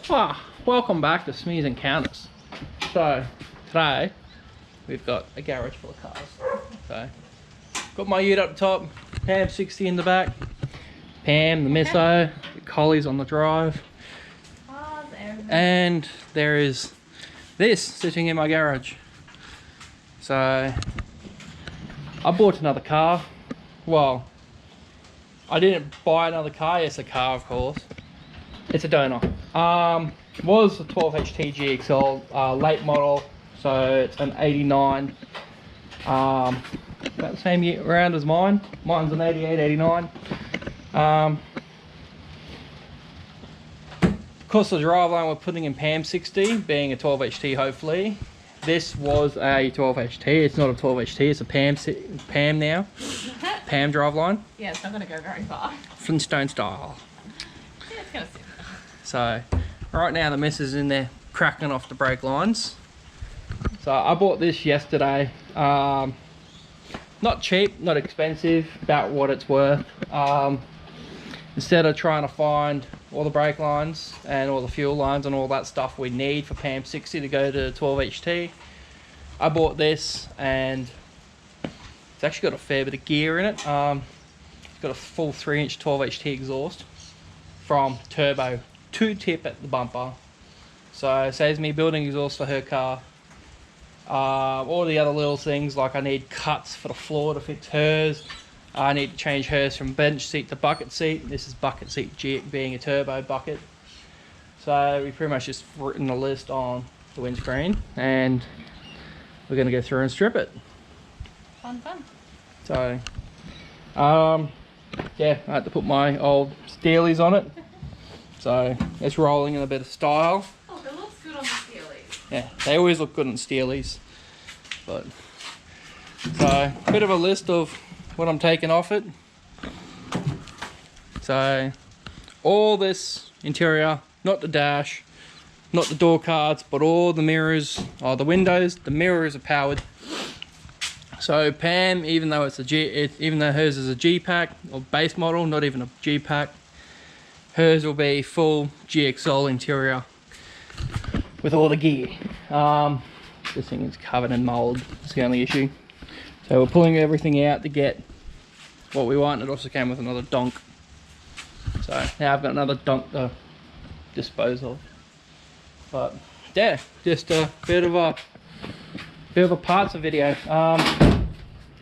Welcome back to Schmity's Encounters. So, today we've got a garage full of cars. So, got my ute up top, Pam 60 in the back, Pam, the Misso, the Collies on the drive, and there is this sitting in my garage. So, I bought another car. Well, I didn't buy another car, it's a car of course. It's a donor. Was a 12HT GXL late model, so it's an 89. About the same year around as mine. Mine's an 88, 89. Of course, the driveline we're putting in pam 60, being a 12HT hopefully. This was a 12HT. It's not a 12HT. It's a pam now. Pam driveline. Yeah, it's not going to go very far. Flintstone style. Yeah, it's going to sit. So right now the mess is in there cracking off the brake lines. So I bought this yesterday. Not cheap, not expensive, about what it's worth. Instead of trying to find all the brake lines and all the fuel lines and all that stuff we need for pam 60 to go to 12HT, I bought this, and it's actually got a fair bit of gear in it. It's got a full 3-inch 12HT exhaust from turbo to tip at the bumper, so it saves me building exhaust for her car. All the other little things, like I need cuts for the floor to fit hers. I need to change hers from bench seat to bucket seat. This is bucket seat being a turbo bucket. So we pretty much just written a list on the windscreen, and we're going to go through and strip it. Fun. So yeah, I had to put my old Steelies on it. So it's rolling in a bit of style. Oh, it looks good on the Steelies. Yeah, they always look good on Steelies. But so a bit of a list of what I'm taking off it. So all this interior, not the dash, not the door cards, but all the mirrors, the windows, the mirrors are powered. So Pam, even though even though hers is a G pack or base model, not even a G pack, hers will be full GXL interior with all the gear. This thing is covered in mold. It's the only issue. So we're pulling everything out to get what we want. It also came with another donk. So now I've got another donk to dispose of. But yeah, just a bit of a parts of video.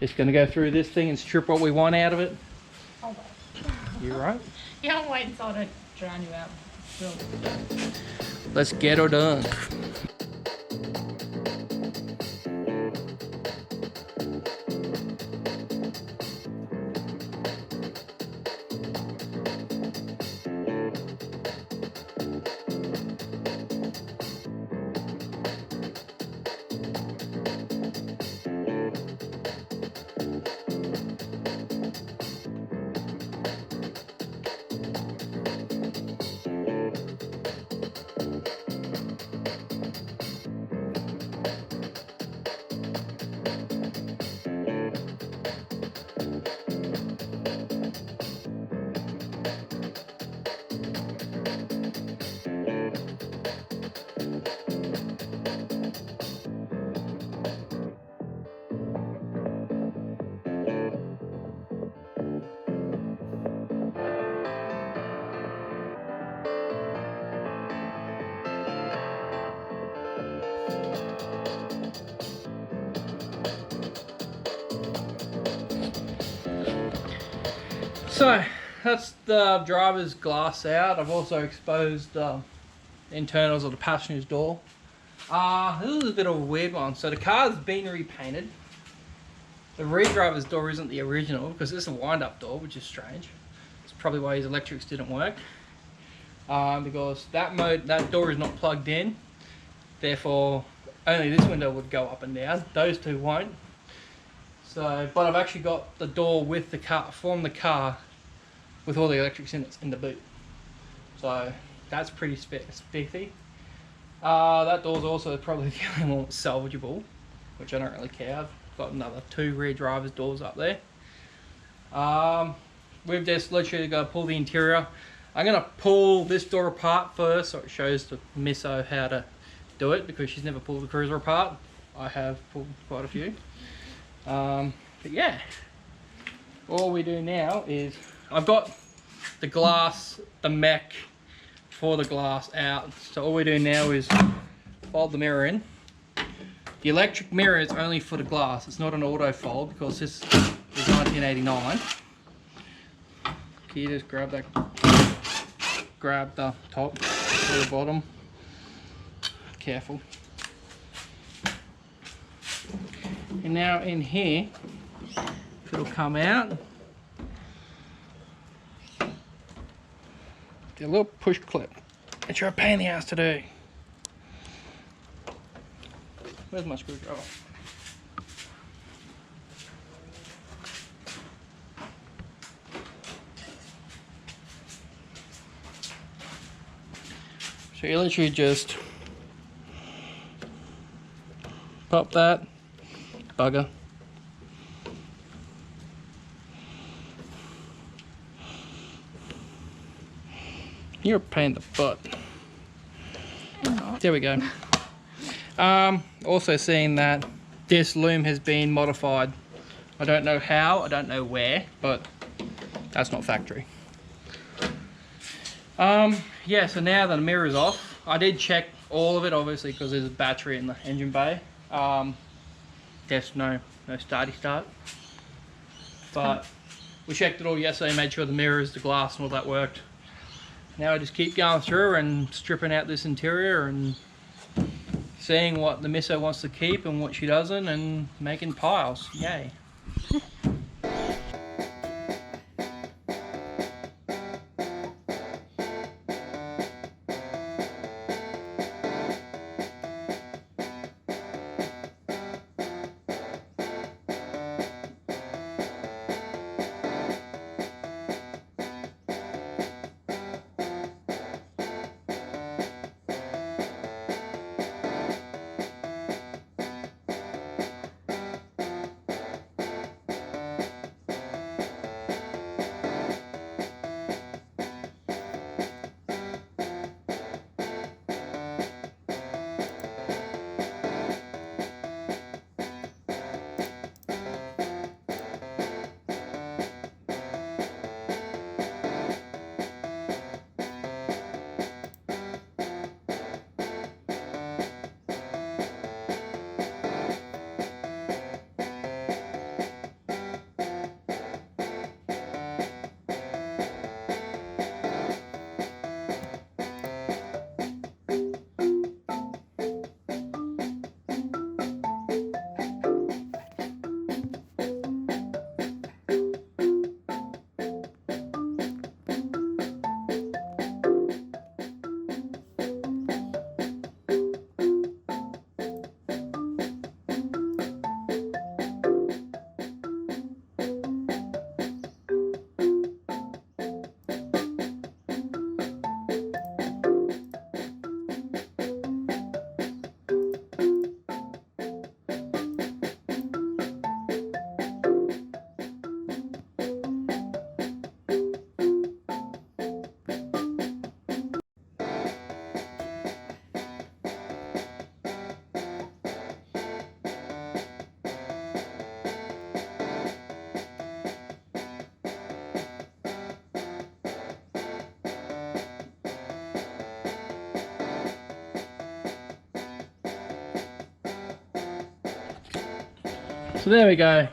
Just gonna go through this thing and strip what we want out of it. Oh, You right? yeah, I'm waiting so I don't drown you out. Let's get her done. So that's the driver's glass out. I've also exposed the internals of the passenger's door. This is a bit of a weird one. So the car's been repainted. The rear driver's door isn't the original because it's a wind-up door, which is strange. It's probably why his electrics didn't work. Because that door is not plugged in. Therefore, only this window would go up and down. Those two won't. So, but I've actually got the door with the car, from the car, with all the electrics in the boot. So that's pretty spiffy. That door's also probably the only one that's salvageable, which I don't really care. I've got another 2 rear driver's doors up there. We've just literally got to pull the interior. I'm gonna pull this door apart first so it shows the misso how to do it, because she's never pulled the cruiser apart. I have pulled quite a few. But yeah, all we do now is, I've got the glass, the mech for the glass out. So all we do now is fold the mirror in. The electric mirror is only for the glass. It's not an auto fold because this is 1989. Can you just grab that? Grab the top or the bottom. Careful. And now in here, it'll come out. Get a little push clip. It's a pain in the ass to do. Where's my screwdriver? So you literally just pop that bugger. You're a pain in the butt. There we go. Also seeing that this loom has been modified. I don't know how, I don't know where, but that's not factory. Yeah, so now that the mirror is off, I did check all of it, obviously, because there's a battery in the engine bay. There's no starty start. But we checked it all yesterday, made sure the mirrors, the glass and all that worked. Now I just keep going through and stripping out this interior and seeing what the misso wants to keep and what she doesn't, and making piles. Yay. So there we go.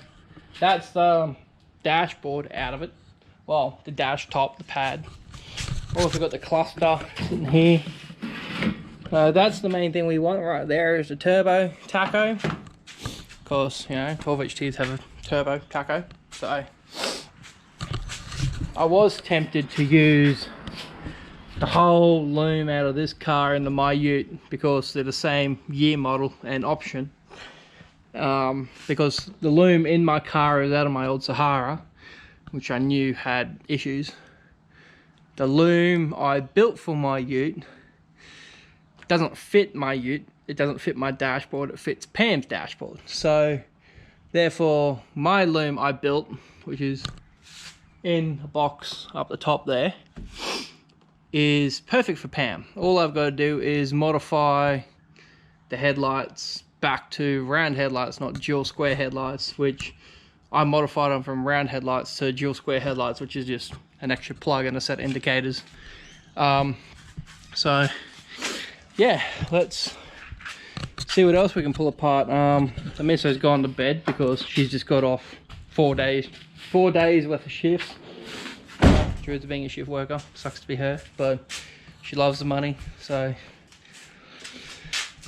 That's the dashboard out of it. Well, the dash top, the pad. Also got the cluster sitting here. That's the main thing we want right there, is the turbo tacho. Of course, you know, 12HTs have a turbo tacho. So I was tempted to use the whole loom out of this car in the My Ute because they're the same year model and option. Because the loom in my car is out of my old Sahara, which I knew had issues. The loom I built for my Ute doesn't fit my Ute, it doesn't fit my dashboard, it fits Pam's dashboard. So therefore my loom I built, which is in a box up the top there, is perfect for Pam. All I've got to do is modify the headlights back to round headlights, not dual square headlights, which I modified them from round headlights to dual square headlights, which is just an extra plug and a set of indicators. So yeah, let's see what else we can pull apart. The misso's gone to bed because she's just got off 4 days worth of shifts. Due to being a shift worker, sucks to be her, but she loves the money. So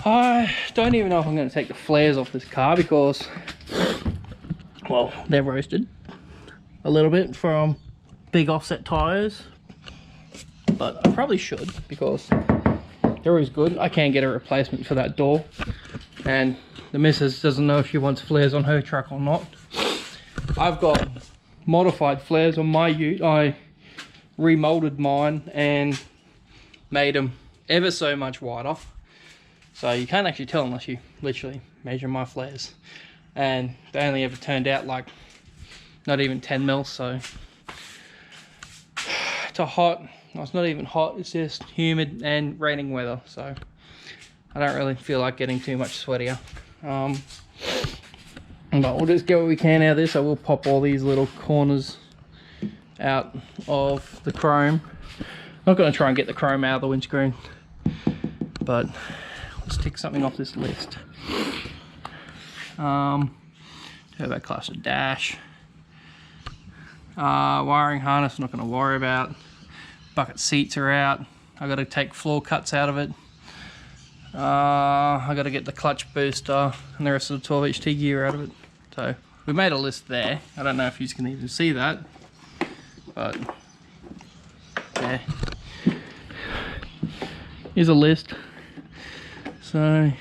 I don't even know if I'm going to take the flares off this car because, well, they're roasted a little bit from big offset tires, but I probably should because they're always good. I can't get a replacement for that door, and the missus doesn't know if she wants flares on her truck or not. I've got modified flares on my ute. I remolded mine and made them ever so much wider, so you can't actually tell unless you literally measure my flares, and they only ever turned out like not even 10 mil. So it's a hot, no, it's not even hot, it's just humid and raining weather, so I don't really feel like getting too much sweatier. But we'll just get what we can out of this. I will pop all these little corners out of the chrome. Not going to try and get the chrome out of the windscreen, but let's tick something off this list. Turbo cluster dash, wiring harness, not going to worry about. Bucket seats are out. I got to take floor cuts out of it. I got to get the clutch booster and the rest of the 12 HT gear out of it. So we made a list there. I don't know if you can even see that, but yeah, here's a list. So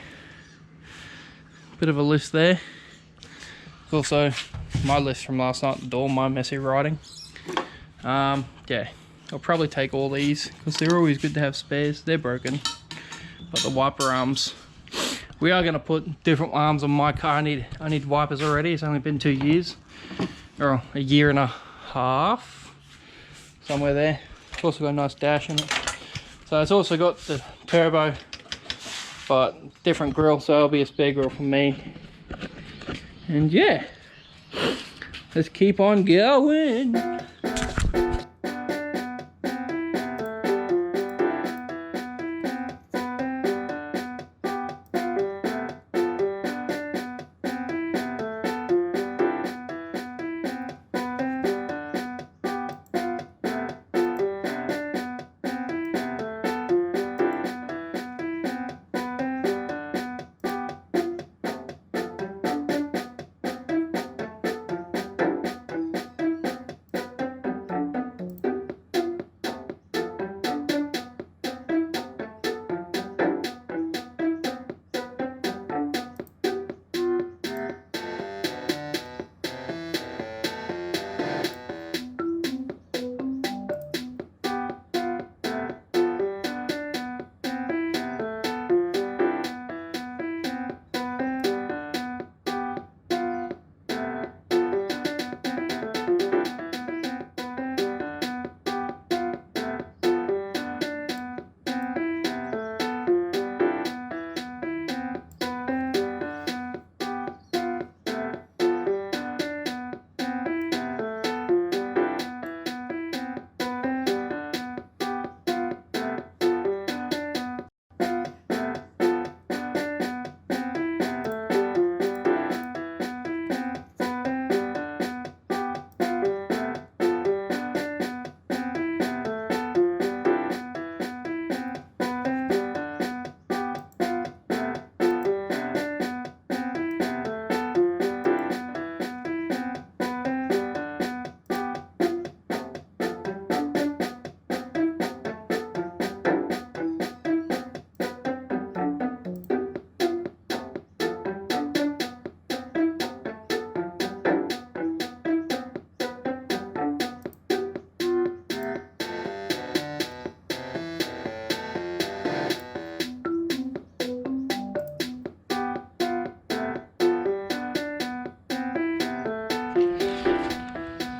bit of a list there. Also my list from last night, the door, my messy writing. Yeah, I'll probably take all these because they're always good to have spares. They're broken, but the wiper arms, we are going to put different arms on my car. I need wipers already. It's only been 2 years, or a year and a half, somewhere there. It's also got a nice dash in it. So it's also got the turbo, but different grill, so it'll be a spare grill for me. And yeah, let's keep on going.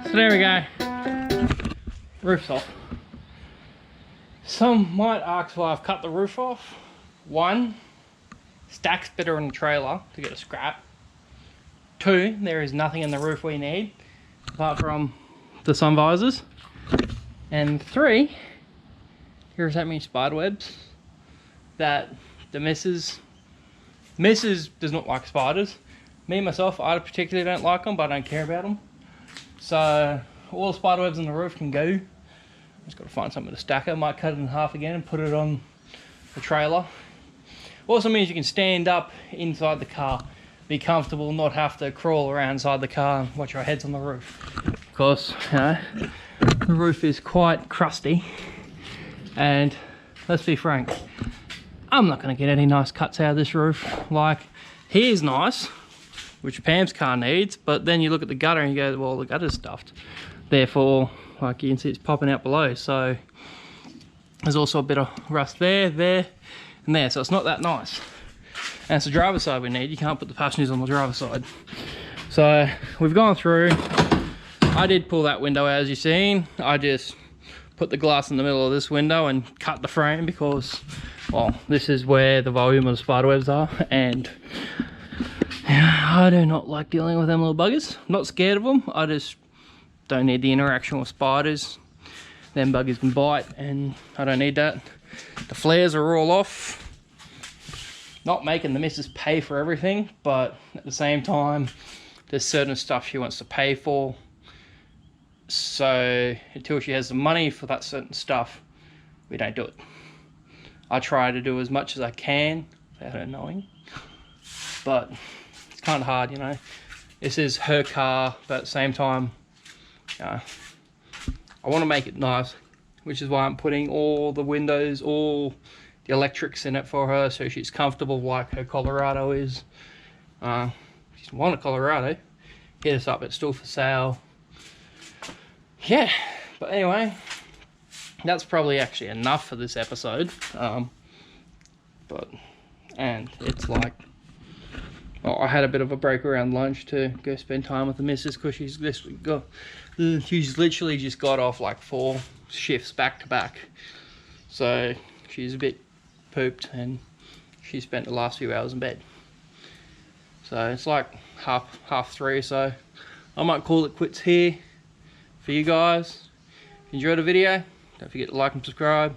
So there we go, roof's off. Some might ask why I've cut the roof off. One, stacks better on the trailer to get a scrap. Two, there is nothing in the roof we need apart from the sun visors. And three, here's how many spider webs that the missus does not like spiders. Me myself, I particularly don't like them, but I don't care about them. So all the spider webs on the roof can go. Just got to find something to stack it. Might cut it in half again and put it on the trailer. Also means you can stand up inside the car, be comfortable, not have to crawl around inside the car and watch your heads on the roof. Of course, you know, the roof is quite crusty, and let's be frank, I'm not going to get any nice cuts out of this roof. Like, here's nice, which Pam's car needs, but then you look at the gutter and you go, well, the gutter's stuffed. Therefore, like you can see, it's popping out below. So there's also a bit of rust there, and there. So it's not that nice. And it's the driver's side we need. You can't put the passengers on the driver's side. So we've gone through. I did pull that window out, as you've seen. I just put the glass in the middle of this window and cut the frame because, well, this is where the volume of the spider webs are, and I do not like dealing with them little buggers. I'm not scared of them. I just don't need the interaction with spiders. Them buggers can bite, and I don't need that. The flares are all off. Not making the missus pay for everything, but at the same time, there's certain stuff she wants to pay for. So until she has the money for that certain stuff, we don't do it. I try to do as much as I can without her knowing, but it's kind of hard, you know. This is her car, but at the same time, I want to make it nice, which is why I'm putting all the windows, all the electrics in it for her, so she's comfortable like her Colorado is. She's won a Colorado. Hit us up, it's still for sale. Yeah, but anyway, that's probably actually enough for this episode. And it's like, well, I had a bit of a break around lunch to go spend time with the missus because she's literally just got off like 4 shifts back to back. So she's a bit pooped and she spent the last few hours in bed. So it's like half 3, so I might call it quits here for you guys. If you enjoyed the video, don't forget to like and subscribe.